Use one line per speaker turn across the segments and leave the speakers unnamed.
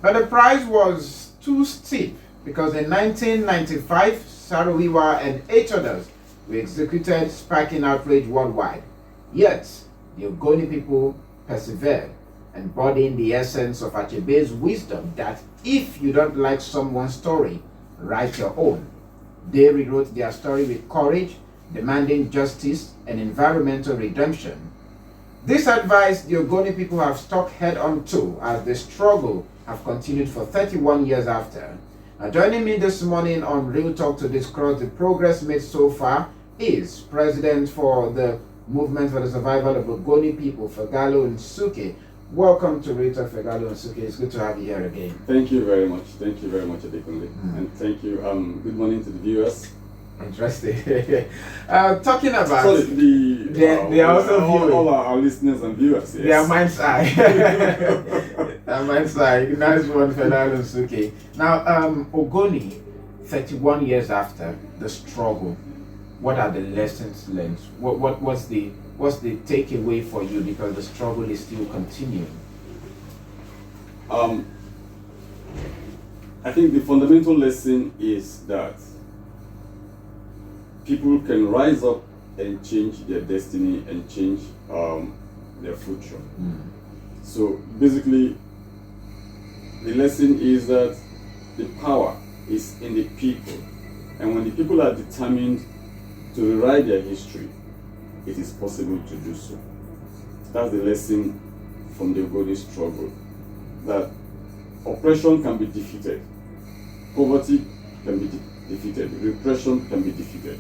But the price was too steep because in 1995, Saruiwa and 8 others were executed, sparking outrage worldwide. Yet, the Ogoni people persevered, embodying the essence of Achebe's wisdom that if you don't like someone's story, write your own. They rewrote their story with courage, demanding justice and environmental redemption. This advice the Ogoni people have stuck head on to as the struggle have continued for 31 years after. Now, joining me this morning on Real Talk to discuss the progress made so far is President for the Movement for the Survival of Ogoni People, Fegalo Nsuke. Welcome to Real Talk, Fegalo Nsuke. It's good to have you here again.
Thank you very much. Thank you very much, Adekunle. And thank you. Good morning to the viewers.
Interesting. Talking about
Sorry,
they are also viewing.
All our listeners and viewers. Yes.
Their mind's eye. Their mind's eye. Nice one, Fegalo Nsuke. Now, Ogoni, 31 years after the struggle, what are the lessons learned? What's the takeaway for you, because the struggle is still continuing?
I think the fundamental lesson is that people can rise up and change their destiny and change their future. So basically, the lesson is that the power is in the people, and when the people are determined to rewrite their history, it is possible to do so. That's the lesson from the Ogoni struggle, that oppression can be defeated, poverty can be defeated, repression can be defeated.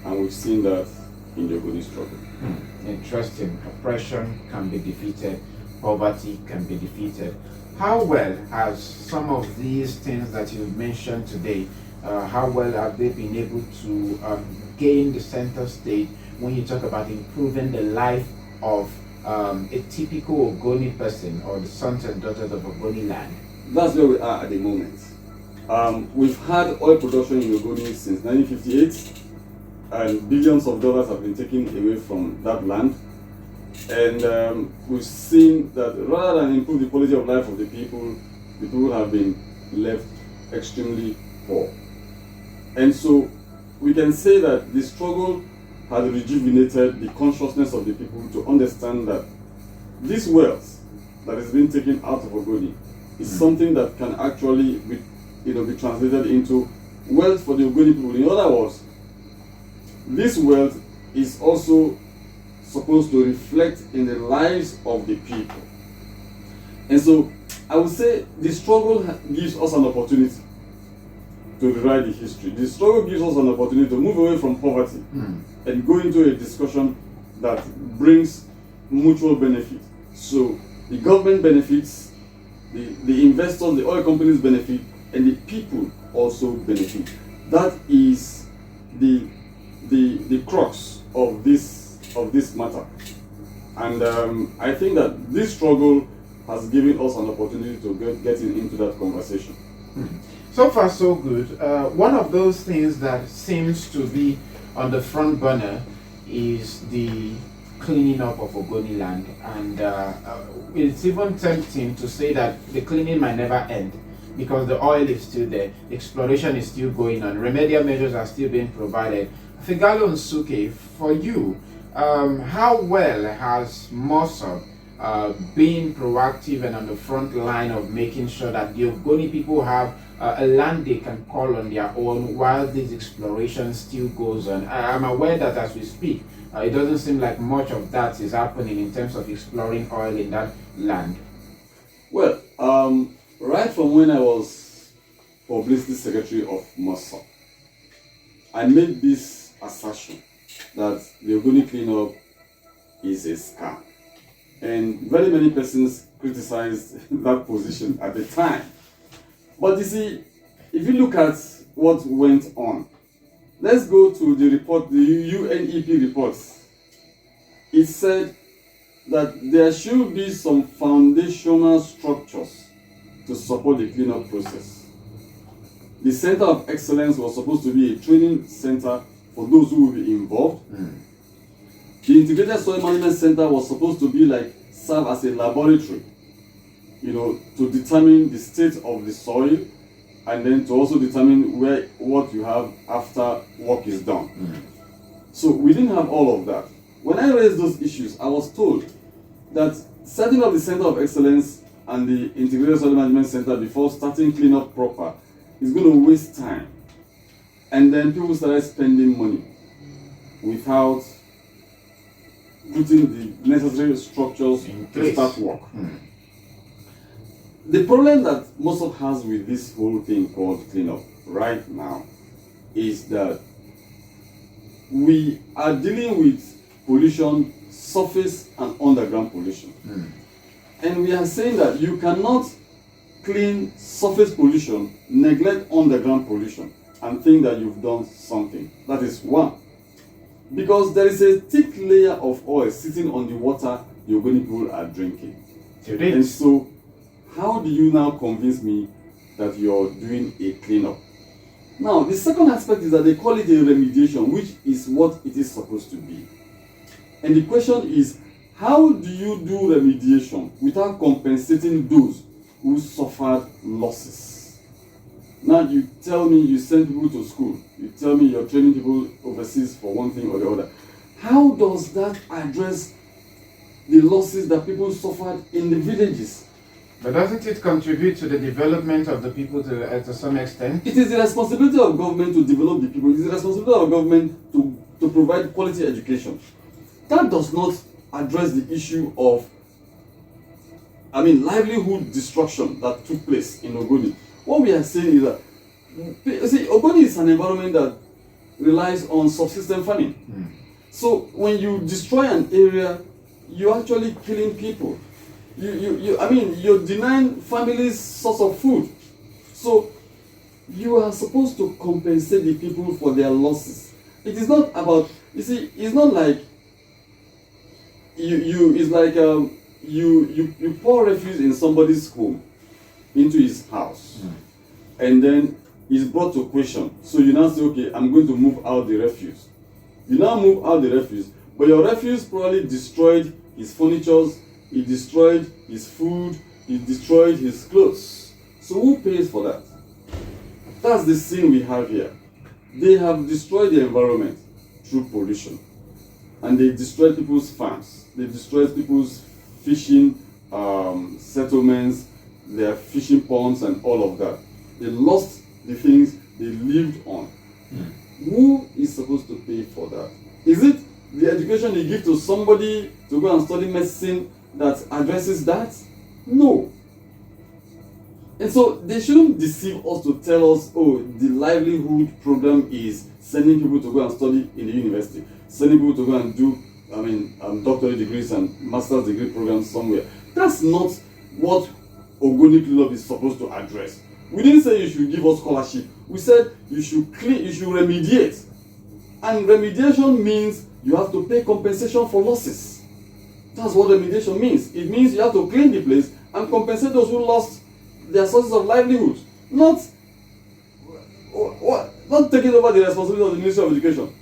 And we've seen that in the Ogoni struggle.
Interesting. Oppression can be defeated, poverty can be defeated. How well has some of these things that you mentioned today, how well have they been able to gain the center stage when you talk about improving the life of a typical Ogoni person or the sons and daughters of Ogoni land?
That's where we are at the moment. We've had oil production in Ogoni since 1958, and billions of dollars have been taken away from that land. And we've seen that rather than improve the quality of life of the people have been left extremely poor. And so we can say that the struggle has rejuvenated the consciousness of the people to understand that this wealth that is being taken out of Ogoni is something that can actually be translated into wealth for the Ogoni people. In other words, this wealth is also supposed to reflect in the lives of the people. And so I would say the struggle gives us an opportunity to rewrite the history. The struggle gives us an opportunity to move away from poverty and go into a discussion that brings mutual benefit. So the government benefits, the investors, the oil companies benefit, and the people also benefit. That is the crux of this matter. And I think that this struggle has given us an opportunity to get into that conversation.
So far, so good. One of those things that seems to be on the front burner is the cleaning up of Ogoni land. And it's even tempting to say that the cleaning might never end because the oil is still there, the exploration is still going on, remedial measures are still being provided. Fegalo Nsuke, for you, how well has MOSOP been proactive and on the front line of making sure that the Ogoni people have a land they can call on their own while this exploration still goes on? I'm aware that as we speak, it doesn't seem like much of that is happening in terms of exploring oil in that land.
Well, right from when I was publicity secretary of MOSOP, I made this assertion that the Ogoni cleanup is a scam. And very many persons criticized that position at the time. But you see, if you look at what went on, let's go to the report, the UNEP reports. It said that there should be some foundational structures to support the cleanup process. The Center of Excellence was supposed to be a training center for those who will be involved. The Integrated Soil Management Center was supposed to be serve as a laboratory. to determine the state of the soil, and then to also determine what you have after work is done. So we didn't have all of that. When I raised those issues, I was told that setting up the Center of Excellence and the Integrated Soil Management Center before starting cleanup proper is going to waste time. And then people started spending money without putting the necessary structures to start work. The problem that MOSOP has with this whole thing called cleanup right now is that we are dealing with pollution, surface and underground pollution. And we are saying that you cannot clean surface pollution, neglect underground pollution, and think that you've done something. That is one. Because there is a thick layer of oil sitting on the water the Ogoni people are drinking. And so, how do you now convince me that you're doing a cleanup? Now, the second aspect is that they call it a remediation, which is what it is supposed to be. And the question is, how do you do remediation without compensating those who suffered losses? Now you tell me you send people to school, you tell me you're training people overseas for one thing or the other. How does that address the losses that people suffered in the villages?
But doesn't it contribute to the development of the people to some extent?
It is the responsibility of government to develop the people. It is the responsibility of government to provide quality education. That does not address the issue of, livelihood destruction that took place in Ogoni. What we are saying is that, Ogoni is an environment that relies on subsistence farming. So when you destroy an area, you're actually killing people. You're denying families source of food. So you are supposed to compensate the people for their losses. It is not about, it's not like you pour refuse in somebody's home into his house, and then he's brought to question. So you now say, okay, I'm going to move out the refuse. You now move out the refuse, but your refuse probably destroyed his furniture, it destroyed his food, it destroyed his clothes. So who pays for that? That's the scene we have here. They have destroyed the environment through pollution. And they destroyed people's farms. They destroyed people's fishing settlements, their fishing ponds and all of that. They lost the things they lived on. Who is supposed to pay for that? Is it the education you give to somebody to go and study medicine that addresses that? No. And so they shouldn't deceive us to tell us, oh, the livelihood program is sending people to go and study in the university, sending people to go and do doctorate degrees and master's degree programs somewhere. That's not what Ogoni Club is supposed to address. We didn't say you should give us scholarship. We said you should remediate. And remediation means you have to pay compensation for losses. That's what remediation means. It means you have to clean the place and compensate those who lost their sources of livelihood. Not taking over the responsibility of the Ministry of Education.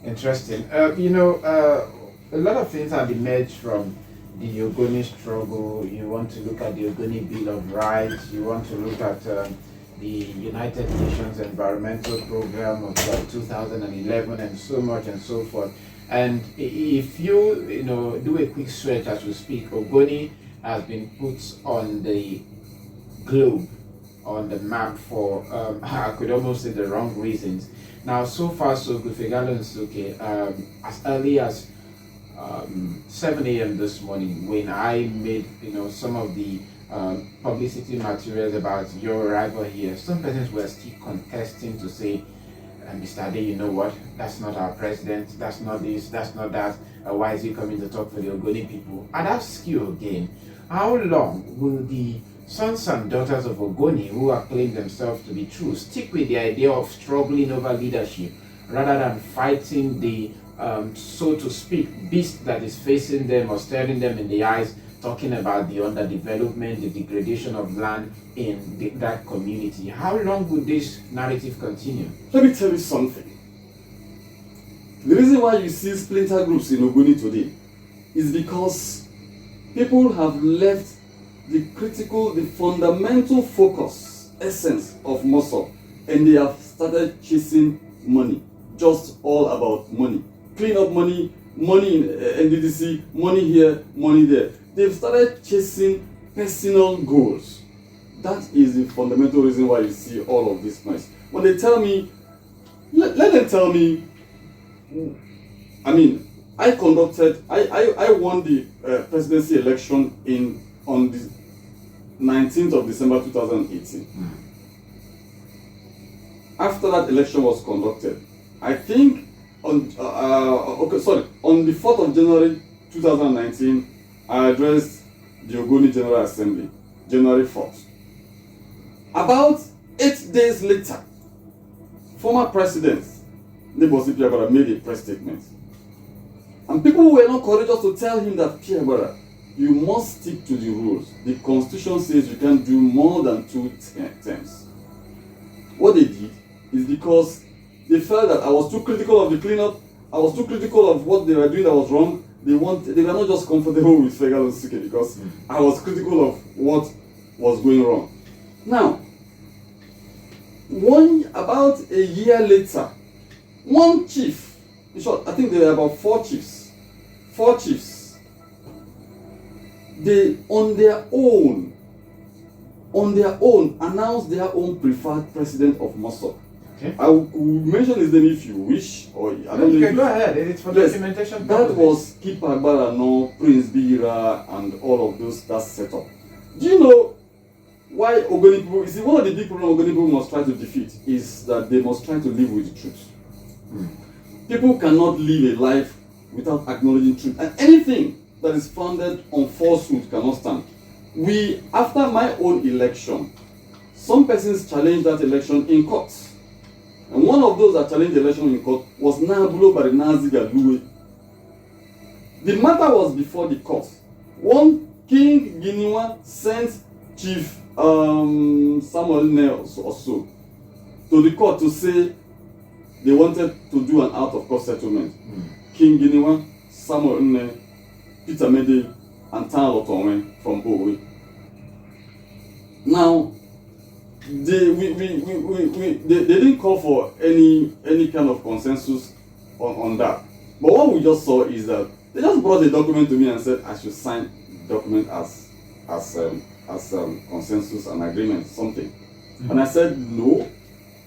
Interesting. A lot of things have emerged from the Ogoni struggle. You want to look at the Ogoni Bill of Rights. You want to look at the United Nations Environmental Program of 2011 and so much and so forth. And if you do a quick search as we speak, Ogoni has been put on the globe, on the map for, I could almost say the wrong reasons. Now, so far so good. Fegalo Nsuke, as early as 7 a.m. this morning, when I made some of the publicity materials about your arrival here, some persons were still contesting to say, Mr. Ade, you know what? That's not our president. That's not this. That's not that. Why is he coming to talk for the Ogoni people? I'd ask you again, how long will the sons and daughters of Ogoni, who acclaim themselves to be true, stick with the idea of struggling over leadership rather than fighting the, so to speak, beast that is facing them or staring them in the eyes, talking about the underdevelopment, the degradation of land in that community? How long will this narrative continue?
Let me tell you something. The reason why you see splinter groups in Ogoni today is because people have left the critical, the fundamental focus, essence of MOSOP, and they have started chasing money. Just all about money. Clean up money, money in NDDC, money here, money there. They've started chasing personal goals. That is the fundamental reason why you see all of this noise. When they tell me, let them tell me, I mean, I won the presidency election on the 19th of December 2018. After that election was conducted, I think on the 4th of January 2019, I addressed the Ogoni General Assembly, January 4th. About 8 days later, former President MOSOP Pierre made a press statement. And people were not courageous to tell him that, Pierre, you must stick to the rules. The Constitution says you can't do more than 2 terms. What they did is because they felt that I was too critical of the cleanup, I was too critical of what they were doing that was wrong. They were not just comfortable with Fegalo Nsuke because I was critical of what was going wrong. Now, about a year later, one chief, in short, I think there were about 4 chiefs, they on their own announced their own preferred president of MOSOP.
Okay.
I will mention his name if you wish, or I don't know.
You can go ahead. It's for documentation.
That was Kipa Barano, Prince Bira, and all of those that set up. Do you know why Ogoni people? You see, one of the big problems Ogoni people must try to defeat is that they must try to live with the truth. People cannot live a life without acknowledging truth, and anything that is founded on falsehood cannot stand. After my own election, some persons challenged that election in court. And one of those that challenged the election in court was Nabulo Barinaziga Luwe. The matter was before the court. One King Giniwa sent Chief Samuel Nels or so to the court to say they wanted to do an out-of-court settlement. King Giniwa, Samuel Nne, Peter Mede, and Tan Lotonwe from Owe. Now, they didn't call for any kind of consensus on that. But what we just saw is that they just brought the document to me and said I should sign the document as consensus and agreement, something. And I said, no,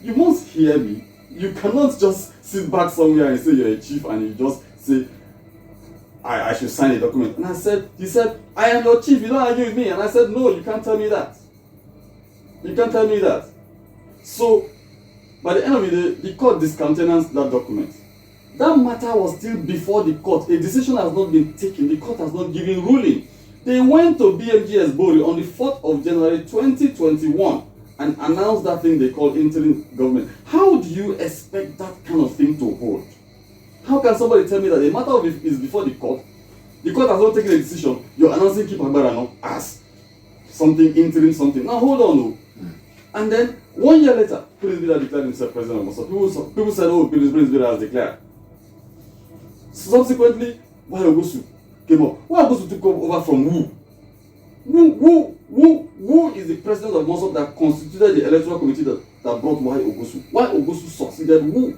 you must hear me. You cannot just sit back somewhere and say you're a chief and you just say I should sign a document. And he said, I am your chief, you don't argue with me. And I said, no, you can't tell me that. You can't tell me that. So, by the end of the day, the court discountenanced that document. That matter was still before the court. A decision has not been taken. The court has not given ruling. They went to BMGS Bori on the 4th of January 2021 and announced that thing they call interim government. How do you expect that kind of thing to hold? How can somebody tell me that the matter is before the court has not taken a decision, you're announcing Kipa Barano as something, interim something. Now hold on, no. And then 1 year later, Prince Bira declared himself president of MOSOP. People said, oh, Prince Bira has declared. Subsequently, Why Ogosu came up. Why Ogosu took over from who? Who is the president of MOSOP that constituted the electoral committee that brought Why Ogosu? Why Ogosu succeeded who?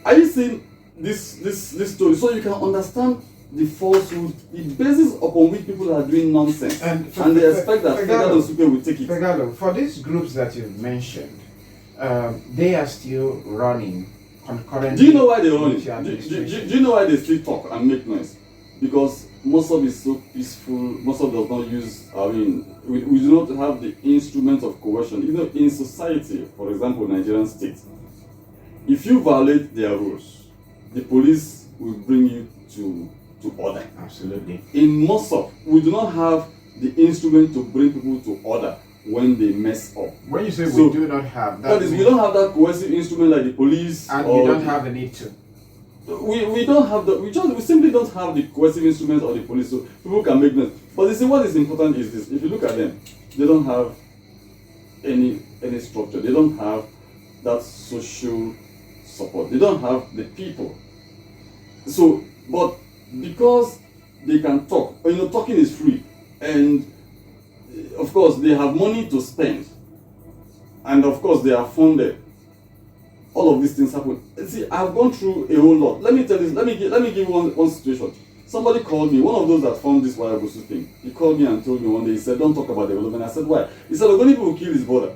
Are you seeing this story? So you can understand the falsehood, the basis upon which people are doing nonsense, and they expect that Fegalo Nsuke will take it.
Fegalo, for these groups that you've mentioned, they are still running concurrently.
Do you know why they're running? Do you know why they still talk and make noise? Because MOSOP is so peaceful. MOSOP does not use, we do not have the instrument of coercion. You know, in society, for example, Nigerian state, if you violate their rules, the police will bring you to order.
Absolutely.
In MOSOP, we do not have the instrument to bring people to order when they mess up.
When you say we do not have that,
that is, we don't have that coercive instrument like the police,
and we don't have the need to.
We don't have we simply don't have the coercive instruments or the police, so people can make noise. But you see, what is important is this: if you look at them, they don't have any structure. They don't have that social support. They don't have the people. So, but because they can talk. Talking is free, and of course they have money to spend, and of course they are funded. All of these things happen. See, I've gone through a whole lot. Let me tell you. Let me give one situation. Somebody called me, one of those that formed this Wayabusu thing. He called me and told me one day, he said, don't talk about development. I said, why? He said, Ogoni people will kill his brother.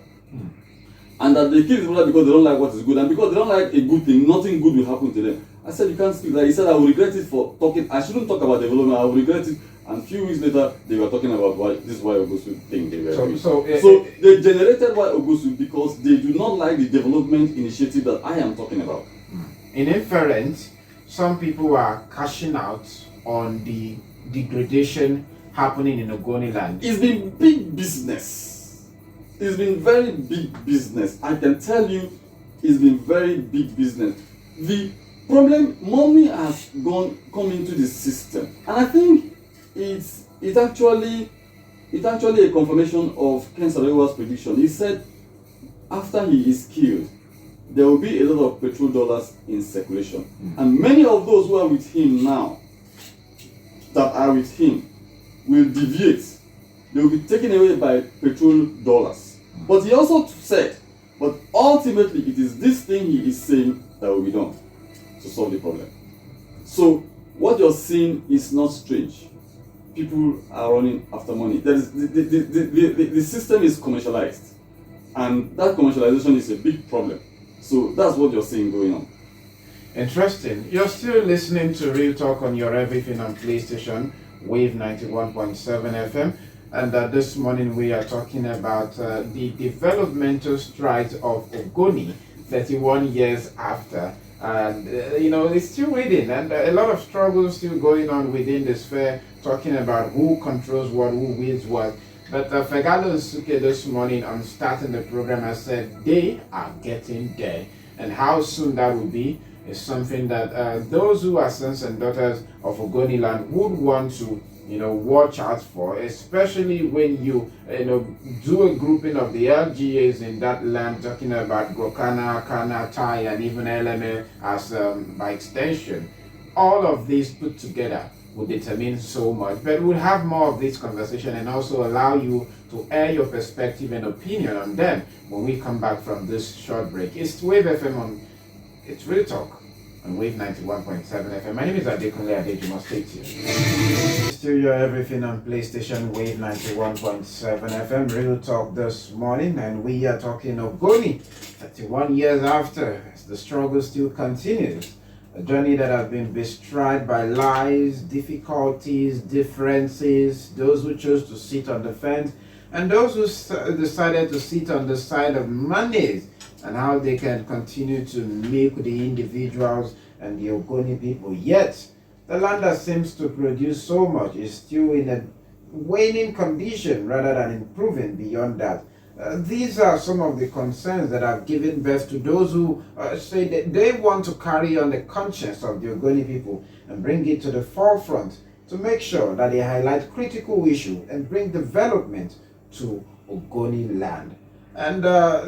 And that they kill his brother because they don't like what is good. And because they don't like a good thing, nothing good will happen to them. I said, you can't speak that. He said, I will regret it for talking. I shouldn't talk about development. I will regret it. And a few weeks later, they were talking about this Wayabusu thing they were doing. So they generated Wayabusu because they do not like the development initiative that I am talking about.
In inference, some people are cashing out on the degradation happening in Ogoni land.
It's been big business. It's been very big business. I can tell you, it's been very big business. The problem, money has come into the system, and I think it's actually a confirmation of Ken Saro-Wiwa's prediction. He said after he is killed, there will be a lot of petrol dollars in circulation, and many of those who are with him now, that are with him, will deviate. They will be taken away by petrol dollars. But he also said, but ultimately it is this thing he is saying that will be done to solve the problem. So what you're seeing is not strange. People are running after money. The system is commercialized, and that commercialization is a big problem. So that's what you're seeing going on.
Interesting. You're still listening to Real Talk on your everything on PlayStation, Wave 91.7 FM. And this morning we are talking about the developmental strides of Ogoni 31 years after. And, it's still waiting, and a lot of struggles still going on within the sphere, talking about who controls what, who wields what. But Fegalo Nsuke this morning on starting the program has said they are getting there. And how soon that will be is something that those who are sons and daughters of Ogoni land would want to watch out for, especially when you do a grouping of the LGAs in that land, talking about Gokana, Kana, Tai, and even LMA as by extension. All of these put together will determine so much, but we'll have more of this conversation and also allow you to air your perspective and opinion on them when we come back from this short break. It's Wave FM on It's Real Talk on Wave 91.7 FM. My name is Adekunle Adejumo. Stay tuned. Still your everything on PlayStation Wave 91.7 FM. Real Talk this morning, and we are talking Ogoni 31 years after, as the struggle still continues. A journey that has been bestride by lies, difficulties, differences, those who chose to sit on the fence, and those who decided to sit on the side of monies, and how they can continue to milk the individuals and the Ogoni people. Yet, the land that seems to produce so much is still in a waning condition rather than improving beyond that. These are some of the concerns that have given birth to those who say that they want to carry on the conscience of the Ogoni people and bring it to the forefront to make sure that they highlight critical issues and bring development to Ogoni land. And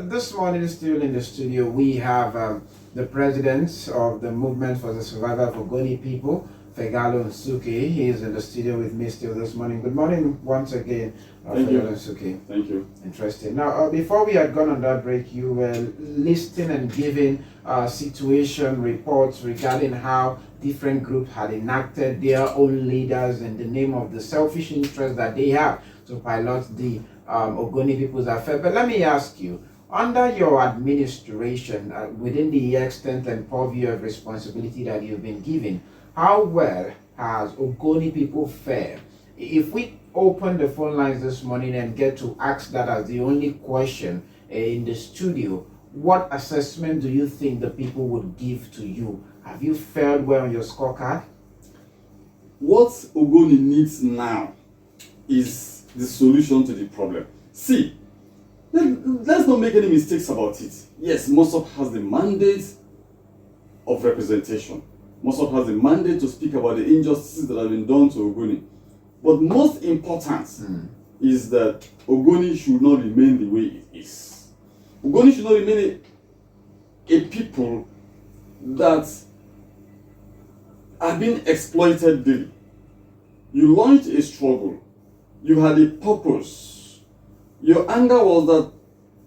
this morning, still in the studio, we have the president of the Movement for the Survival of Ogoni People, Fegalo Nsuke. He is in the studio with me still this morning. Good morning once again, Fegalo Nsuke.
Thank you.
Interesting. Now, before we had gone on that break, you were listing and giving situation reports regarding how different groups had enacted their own leaders in the name of the selfish interest that they have to pilot the Ogoni people's affair. But let me ask you, under your administration, within the extent and purview of responsibility that you've been given, how well has Ogoni people fared? If we open the phone lines this morning and get to ask that as the only question in the studio, what assessment do you think the people would give to you? Have you fared well on your scorecard?
What Ogoni needs now is the solution to the problem. See, let's not make any mistakes about it. Yes, MOSOP has the mandate of representation. MOSOP has the mandate to speak about the injustices that have been done to Ogoni. But most important is that Ogoni should not remain the way it is. Ogoni should not remain a people that are being exploited daily. You launched a struggle. You had a purpose. Your anger was that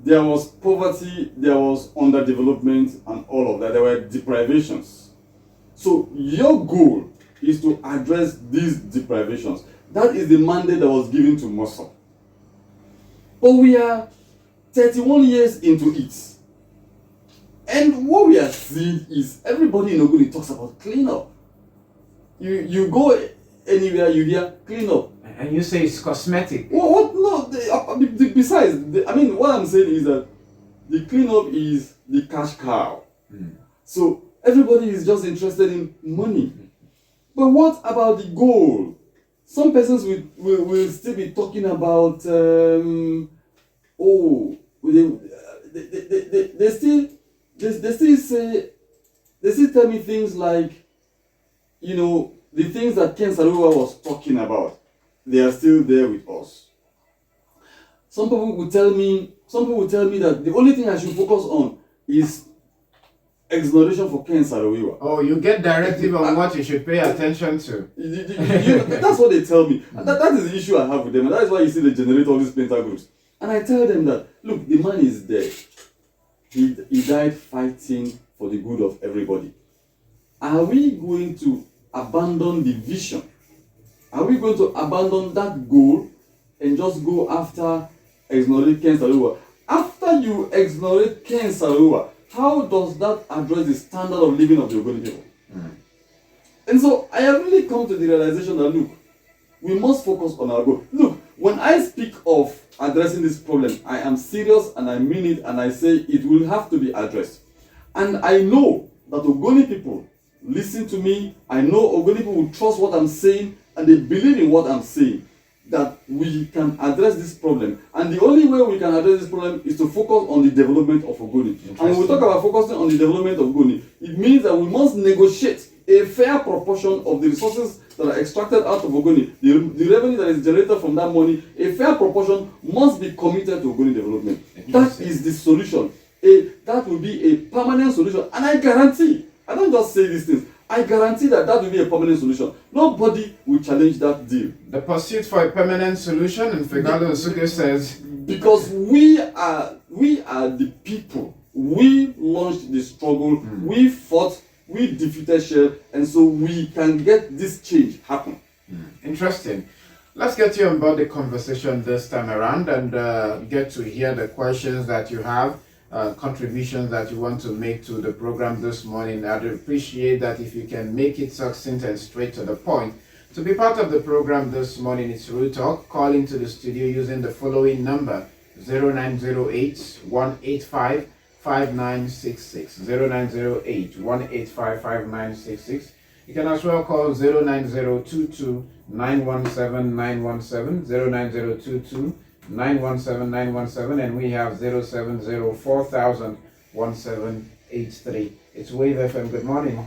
there was poverty, there was underdevelopment, and all of that. There were deprivations. So your goal is to address these deprivations. That is the mandate that was given to MOSOP. But we are 31 years into it. And what we are seeing is everybody in Ogoni talks about cleanup. You go anywhere, you hear clean up.
And you say it's cosmetic.
What? No. Besides, what I'm saying is that the cleanup is the cash cow. So everybody is just interested in money. But what about the goal? Some persons will still be talking about they still tell me things like, the things that Ken Saluwa was talking about, they are still there with us. Some people will tell me that the only thing I should focus on is exoneration for Ken Saluwa.
Oh, you get directive on what you should pay attention to.
That's what they tell me. And that is the issue I have with them. And that is why you see they generate all these splinter groups. And I tell them that, look, the man is dead. He died fighting for the good of everybody. Are we going to abandon the vision? Are we going to abandon that goal and just go after exonerate Ken Saluwa? After you exonerate Ken Saluwa, how does that address the standard of living of the Ogoni people? And so I have really come to the realization that, look, we must focus on our goal. Look, when I speak of addressing this problem, I am serious and I mean it, and I say it will have to be addressed. And I know that Ogoni people listen to me. I know Ogoni people will trust what I'm saying, and they believe in what I'm saying, that we can address this problem. And the only way we can address this problem is to focus on the development of Ogoni. And when we talk about focusing on the development of Ogoni, it means that we must negotiate a fair proportion of the resources that are extracted out of Ogoni, the revenue that is generated from that money. A fair proportion must be committed to Ogoni development. That is the solution. That will be a permanent solution. And I guarantee, I don't just say these things, I guarantee that will be a permanent solution. Nobody will challenge that deal.
The pursuit for a permanent solution, and Fegalo Nsuke says,
because we are the people. We launched the struggle. We fought. We defeated Shell, and so we can get this change happen.
Interesting. Let's get you on board the conversation this time around and get to hear the questions that you have. Contributions that you want to make to the program this morning. I'd appreciate that if you can make it succinct and straight to the point. To be part of the program this morning, it's Real Talk. Call into the studio using the following number: 0908-185-5966, 0908-185-5966. You can as well call 09022-917-917, 09022-917-917, and we have 070-4000-1783. It's Wave FM. Good morning.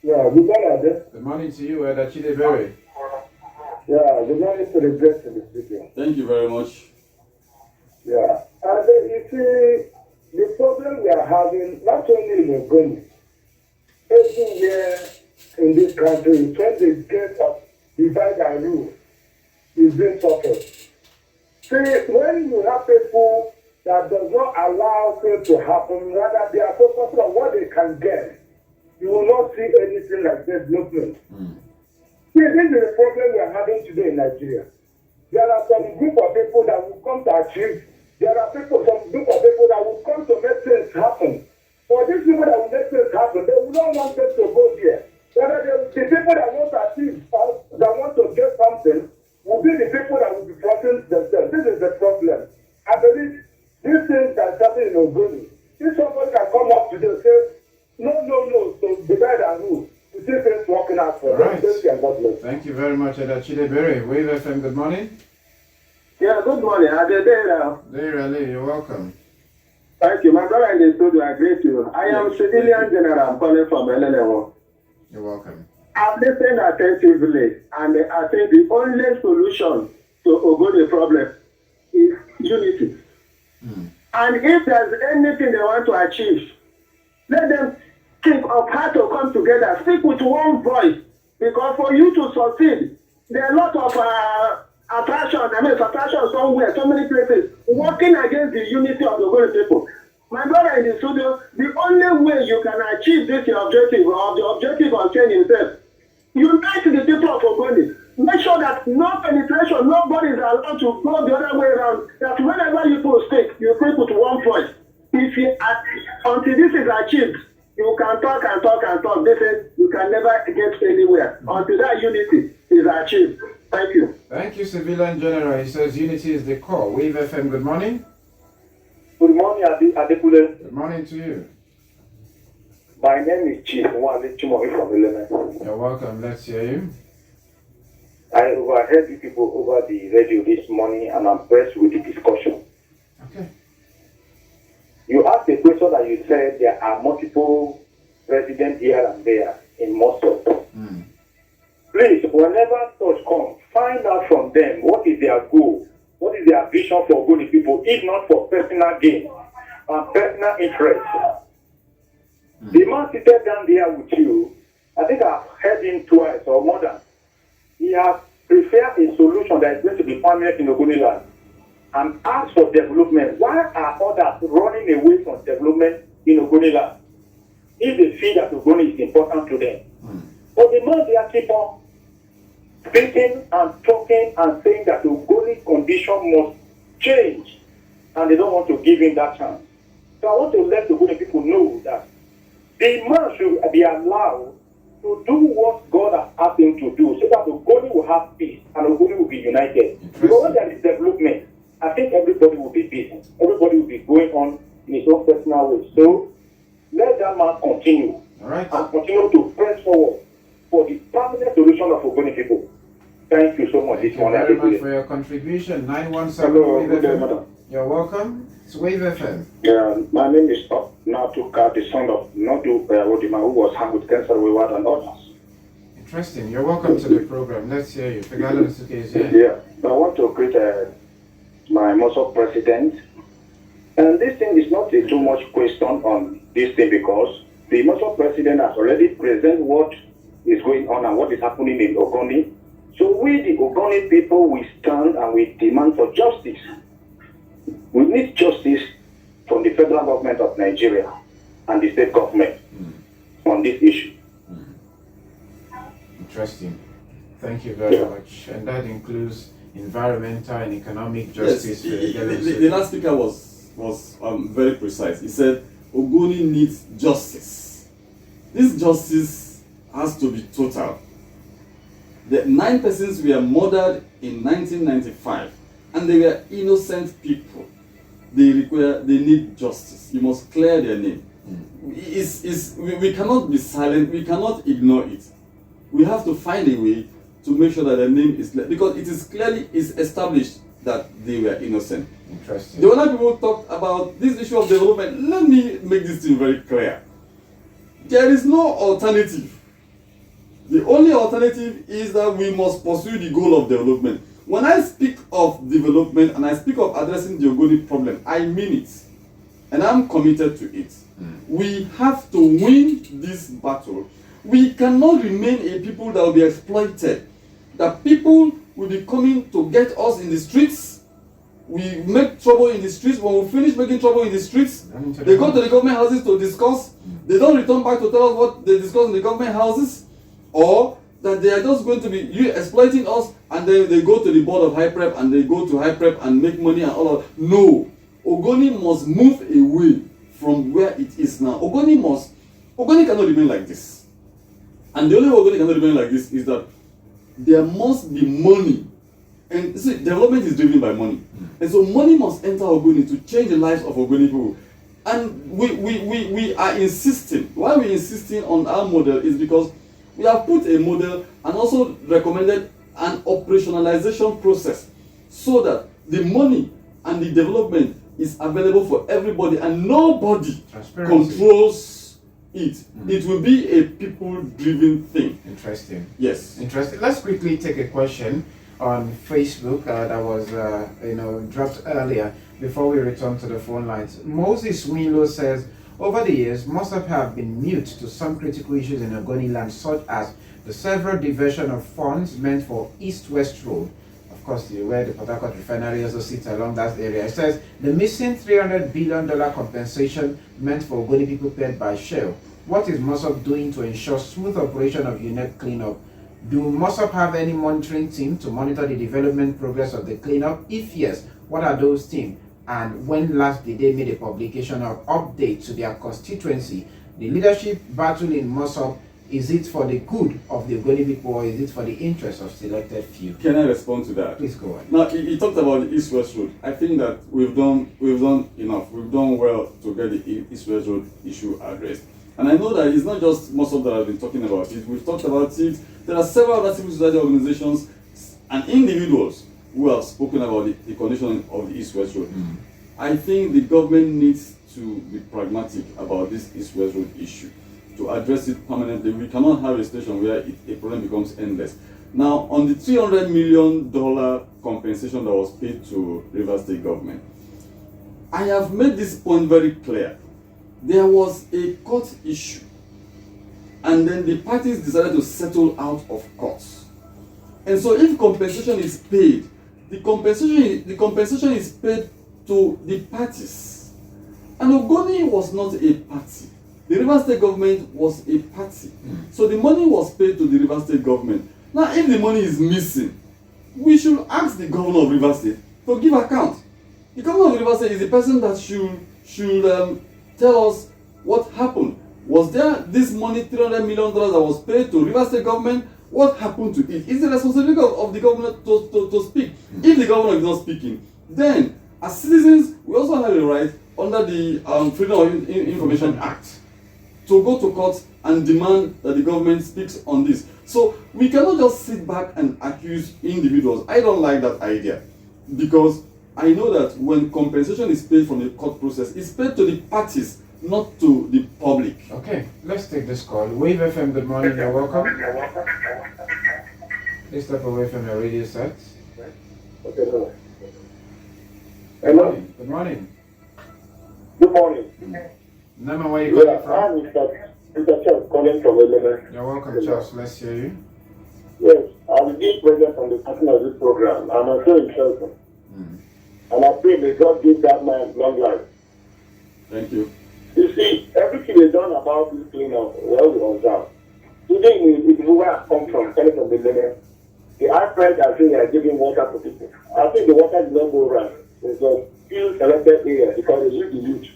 Yeah, good morning.
Good morning to you, Eda Chidebere.
Yeah, good morning to the guests in the studio.
Thank you very much.
Yeah, and you see, the problem we are having, not only in Ogoni, everywhere in this country, is when the get of divide and rule is being suffered. See, when you have people that does not allow things to happen, rather they are focused on what they can get, you will not see anything like development. See, this is the problem we are having today in Nigeria. There are some group of people that will come to achieve. There are some group of people that will come to make things happen. For these people that will make things happen, they will not want them to go there. Rather, the people that want to achieve, that want to get something, will be the people that will be fronting themselves. This is the problem. I believe these things that happen in Ogoni, if somebody can come up today and say, no, so divide and rule, you see things working out for them.
Thank you very much, Eda Chidebere. Wave FM, good morning.
Yeah, good morning.
Really, you're welcome.
Thank you. My brother in the studio, I greet you. I am civilian general. I'm calling from LLM.
You're welcome.
I've listened attentively, and I think the only solution to Ogoni problem is unity. And if there's anything they want to achieve, let them think of how to come together, speak with one voice, Because for you to succeed, there are a lot of attraction somewhere, so many places, working against the unity of the Ogoni people. My brother in the studio, the only way you can achieve this your objective, or the objective of change himself, unite the people of Ogoni. Make sure that no penetration, nobody is allowed to go the other way around. That whenever you put a stake, you stick to one point. If you, until this is achieved, you can talk and talk and talk. This is, you can never get anywhere until that unity is achieved. Thank you.
Thank you, Civilian General. He says unity is the core. Wave FM, good morning.
Good morning, Adekule.
Good morning to you.
My name is Chief Wale Chimohi from Element.
You're welcome. Let's hear you.
I overheard you people over the radio this morning, and I'm impressed with the discussion.
Okay.
You asked a question that you said there are multiple presidents here and there in MOSOP. Please, whenever such come, find out from them what is their goal, what is their vision for Ogoni people, if not for personal gain and personal interest. The man seated down there with you, I think I've heard him twice or more than. He has prepared a solution that is going to be permanent in Ogoni land and asked for development. Why are others running away from development in Ogoni land if they feel that Ogoni is important to them? But the man there keep on speaking and talking and saying that the Ogoni condition must change, and they don't want to give him that chance. So I want to let the Ogoni people know that the man should be allowed to do what God has asked him to do, so that Ogoni will have peace and Ogoni will be united. Because when there is development, I think everybody will be busy. Everybody will be going on in his own personal way. So let that man continue.
All right.
And continue to press forward for the permanent solution of Ogoni people. Thank you so much.
Thank you very much for your contribution. 917
Hello,
Wave
good day,
FM.
madam.
You're welcome. It's Wave FM.
Yeah, my name is Natuka, the son of Nodu Wodima, who was hung with cancer, wayward, and others.
Interesting. You're welcome to the program. Let's hear you. Fegalo Nsuke is here.
Yeah, I want to greet my MOSOP president. And this thing is not a too much question on this thing, because the MOSOP president has already presented what is going on and what is happening in Ogoni. So we, the Ogoni people, we stand and we demand for justice. We need justice from the federal government of Nigeria and the state government on this issue.
Interesting. Thank you very much. And that includes environmental and economic justice.
Yes, the last speaker was very precise. He said Ogoni needs justice. This justice has to be total. The 9 persons were murdered in 1995, and they were innocent people. They need justice. You must clear their name. We cannot be silent. We cannot ignore it. We have to find a way to make sure that their name is clear, because it is clearly established that they were innocent.
Interesting.
The other people talk about this issue of development. Let me make this thing very clear. There is no alternative. The only alternative is that we must pursue the goal of development. When I speak of development and I speak of addressing the Ogoni problem, I mean it. And I'm committed to it. We have to win this battle. We cannot remain a people that will be exploited. That people will be coming to get us in the streets. We make trouble in the streets. When we finish making trouble in the streets, they go to the government houses to discuss. They don't return back to tell us what they discuss in the government houses. Or that they are just going to be exploiting us, and then they go to the board of high prep and they go to high prep and make money and all of that. No. Ogoni must move away from where it is now. Ogoni cannot remain like this. And the only way Ogoni cannot remain like this is that there must be money. And see, development is driven by money. And so money must enter Ogoni to change the lives of Ogoni people. And we are insisting. Why we're insisting on our model is because we have put a model and also recommended an operationalization process so that the money and the development is available for everybody and nobody controls it. It will be a people-driven thing.
Interesting.
Yes.
Interesting. Let's quickly take a question on Facebook that was dropped earlier before we return to the phone lines. Moses Winlow says, over the years, MOSOP have been mute to some critical issues in Ogoni land, such as the several diversion of funds meant for East-West Road. Of course, where the Port Harcourt refinery also sits along that area. It says the missing $300 billion compensation meant for Ogoni people paid by Shell. What is MOSOP doing to ensure smooth operation of UNEP cleanup? Do MOSOP have any monitoring team to monitor the development progress of the cleanup? If yes, what are those teams? And when last did they make a publication of update to their constituency? The leadership battle in MOSOP, is it for the good of the Ogoni people or is it for the interest of selected few?
Can I respond to that?
Please go on.
Now, he talked about the East-West Road. I think that we've done enough. We've done well to get the East-West Road issue addressed. And I know that it's not just MOSOP that have been talking about it. We've talked about it. There are several other civil society organizations and individuals who have spoken about the condition of the East-West Road. I think the government needs to be pragmatic about this East-West Road issue to address it permanently. We cannot have a situation where a problem becomes endless. Now, on the $300 million compensation that was paid to Rivers State government, I have made this point very clear. There was a court issue, and then the parties decided to settle out of court. And so, if compensation is paid, the compensation is paid to the parties. And Ogoni was not a party. The Rivers State government was a party. So the money was paid to the Rivers State government. Now, if the money is missing, we should ask the governor of Rivers State to give account. The governor of Rivers State is the person that should tell us what happened. Was there this money, $300 million that was paid to Rivers State government? What happened to it? It's the responsibility of the governor to speak. If the governor is not speaking, then as citizens, we also have a right under the Freedom of Information Act to go to court and demand that the government speaks on this. So we cannot just sit back and accuse individuals. I don't like that idea, because I know that when compensation is paid from the court process, it's paid to the parties, not to the public.
Okay, let's take this call. Wave FM, good morning, you're welcome. Please step away from your radio set.
Okay, hello.
Good morning. Good morning.
Good morning.
Name and where you calling from?
I'm Mr. Charles calling from Illinois.
You're welcome, Charles. Let's hear you.
Yes, I'm the president on the partner of this program. I'm also in Shelton. And I pray may God give that man long life.
Thank you.
You see, everything is done about this cleanup, well observed. Today, in where I come from, coming from the Illinois, the high price I think they are giving water to people. I think the water did not go right. It's a few selected areas because they use the youth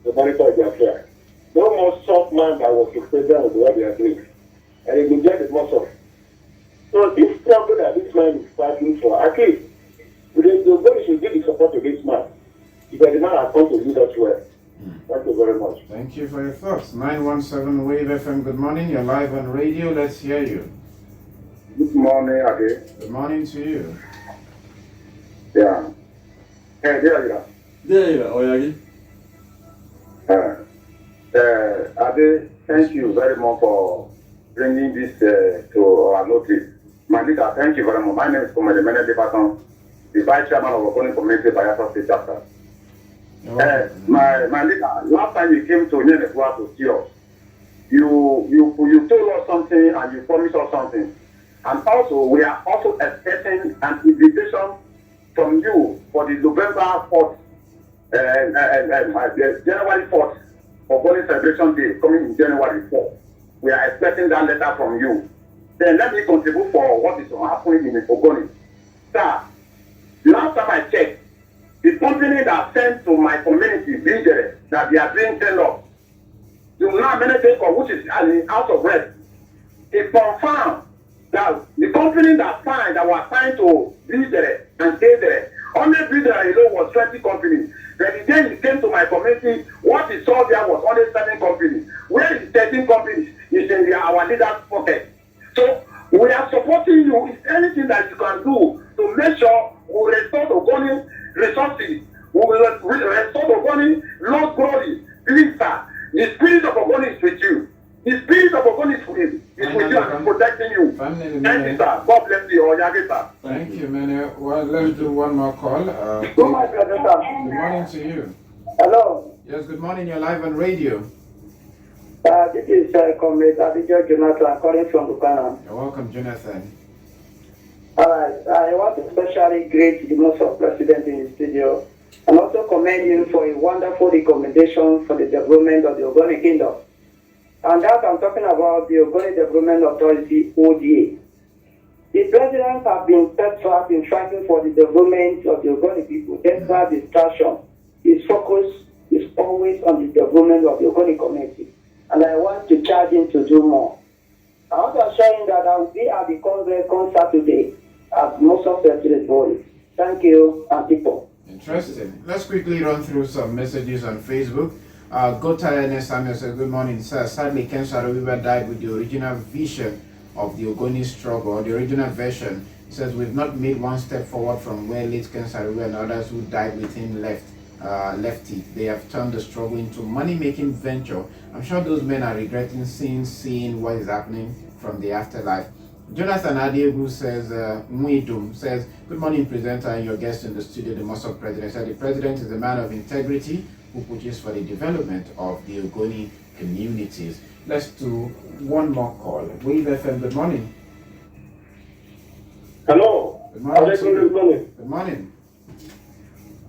to monitor their care. No more soft man that was the president of what they are doing. And they neglect the most of. So this struggle that this man is fighting for, at least, the government should give the support to this man. Because the man has come to lead us well. Thank you very much.
Thank you for your thoughts. 917 Wave FM, good morning. You're live on radio. Let's hear you.
Good morning, Ade.
Good morning to you.
Yeah. Hey, there you are.
There you are, Oyagi.
Ade, thank you very much for bringing this to our notice. My leader, thank you very much. My name is Commander Menede Baton, the Vice Chairman of Ogoni Community Bayelsa State Chapter. My leader, last time you came to Nyenekwa to see us, you told us something and you promised us something. And also, we are also expecting an invitation from you for the November 4th, January 4th, Ogoni Celebration Day, coming in January 4th. We are expecting that letter from you. Then let me contribute for what is happening in Ogoni. Sir, last time I checked, the company that sent to my community, Bingere, that they are doing 10 up, you now many of which is out of rest. It confirmed that the company that was signed to Bingere and Bingere, only Bingere alone was 20 companies. Then the day it came to my community, what he saw there was only 7 companies. Where is 13 companies? Is in our leaders' pocket. So we are supporting you. Is anything that you can do to make sure we restore the Ogoni resources, we will restore the Ogoni lost glory. Please, sir, the spirit of Ogoni is with you. The spirit of Ogoni is with you and protecting you. Thank you, sir. God bless you. Sir.
Thank you, Mene. Well, let's do one more call.
Good morning,
to you.
Hello.
Yes, good morning. You're live on radio.
This is Comrade Abidjo Jonathan calling from Buchanan.
You're welcome, Jonathan.
Alright, I want to especially greet the MOSOP president in the studio and also commend him for a wonderful recommendation for the development of the Ogoni Kingdom. And that I'm talking about the Ogoni Development Authority, ODA. The president has been steadfast in fighting for the development of the Ogoni people. Despite distraction, his focus is always on the development of the Ogoni community. And I want to charge him to do more. I want to assure him that I will be at the Congress on Saturday at MOSOP Secretariat Board. Thank you, and people.
Interesting. Let's quickly run through some messages on Facebook. Gota Ernest Samuel says, good morning, sir. Sadly, Ken Saro-Wiwa died with the original vision of the Ogoni struggle, the original version. He says, we've not made one step forward from where late Ken Saro-Wiwa and others who died with him left it. They have turned the struggle into money-making venture. I'm sure those men are regretting seeing what is happening from the afterlife. Jonathan Adiegu says, Muidum says, good morning, presenter and your guest in the studio, the MOSOP president. Said the president is a man of integrity who pushes for the development of the Ogoni communities. Let's do one more call. Wave FM, good morning.
Hello.
Good morning.
Good morning.
Good morning.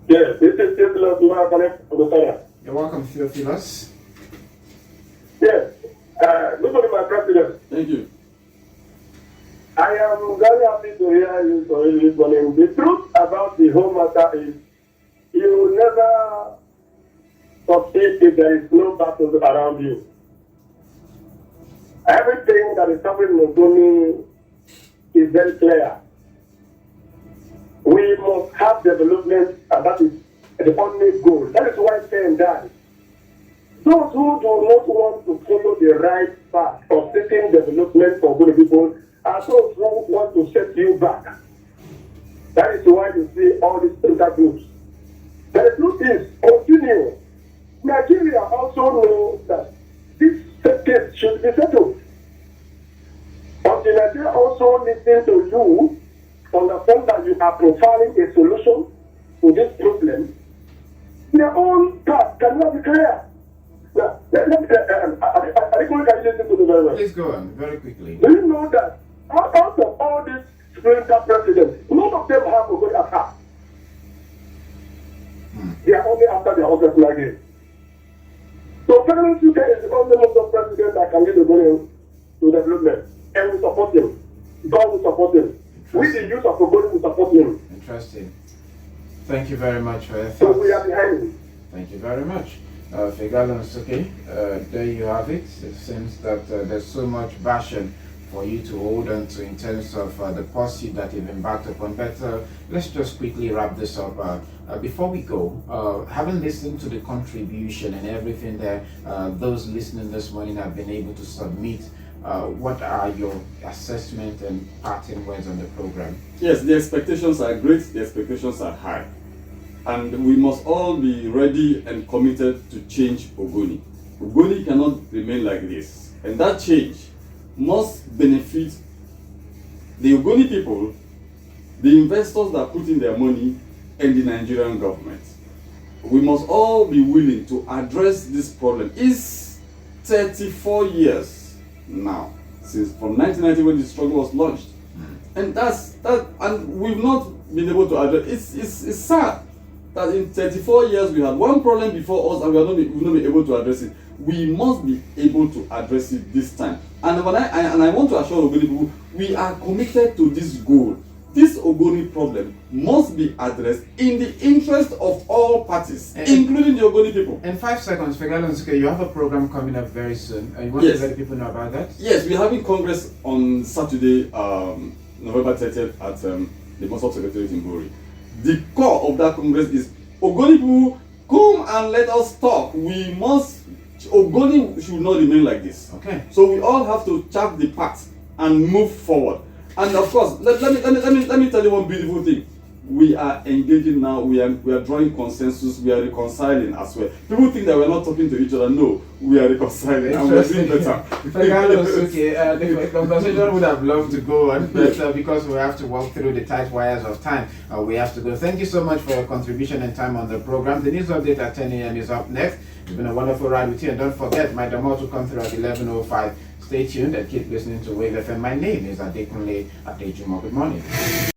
Yes, this is Theophilus from Ghana.
You're welcome, Theophilus.
Yes. Good morning, my president.
Thank you.
I am very happy to hear you this morning. The truth about the whole matter is you will never succeed if there is no battle around you. Everything that is happening in Ogoni is very clear. We must have development, and that is the only goal. That is why saying that those who do not want to follow the right path of seeking development for good people are those who want to set you back. That is why you see all these intergroups. But the truth is, continue. Nigeria also knows that this case should be settled. Until Nigeria also listens to you, understand that you are profiling a solution to this problem, their own path cannot be clear. Now,
Please go on, very quickly.
do you know that out of all these splinter presidents, none of them have a good attack? They are only after their own personal gain. So Fegalo Nsuke is the only MOSOP president that can get the money to development, and we support him. God will support him. We, the youth of Ogoni, will support him.
Interesting. Thank you very much for your thoughts.
So we are behind him.
Thank you very much. Fegalo Nsuke, there you have it. It seems that there's so much passion for you to hold on to in terms of the pursuit that you've embarked upon. But let's just quickly wrap this up. Before we go, having listened to the contribution and everything that those listening this morning have been able to submit, what are your assessment and parting words on the program?
Yes, the expectations are great, the expectations are high. And we must all be ready and committed to change Ogoni. Ogoni cannot remain like this. And that change must benefit the Ogoni people, the investors that put in their money, and the Nigerian government. We must all be willing to address this problem. It's 34 years now, since from 1990 when the struggle was launched. And and we've not been able to address it's sad that in 34 years we had one problem before us and we've not been able to address it. We must be able to address it this time. And I want to assure Ogoni people, we are committed to this goal. This Ogoni problem must be addressed in the interest of all parties, including the Ogoni people.
In 5 seconds, Fegalo Nsuke, you have a program coming up very soon. You want to let people know about that?
Yes, we're having Congress on Saturday, November 30th at the MOSOP Secretariat in Bori. The core of that Congress is Ogoni people, come and let us talk. Ogoni should not remain like this.
Okay.
So we all have to chart the path and move forward. And of course, let me tell you one beautiful thing. we are engaging now, we are drawing consensus, we are reconciling as well. People think that we're not talking to each other. No, we are reconciling and we're doing better.
Fegalo Nsuke, the conversation would have loved to go on, but because we have to walk through the tight wires of time, we have to go. Thank you so much for your contribution and time on the program. The news update at 10 a.m. is up next. It's been a wonderful ride with you, and don't forget, my demo to come through at 11:05. Stay tuned and keep listening to Wave FM. My name is Adekunle Adejumo. Good morning.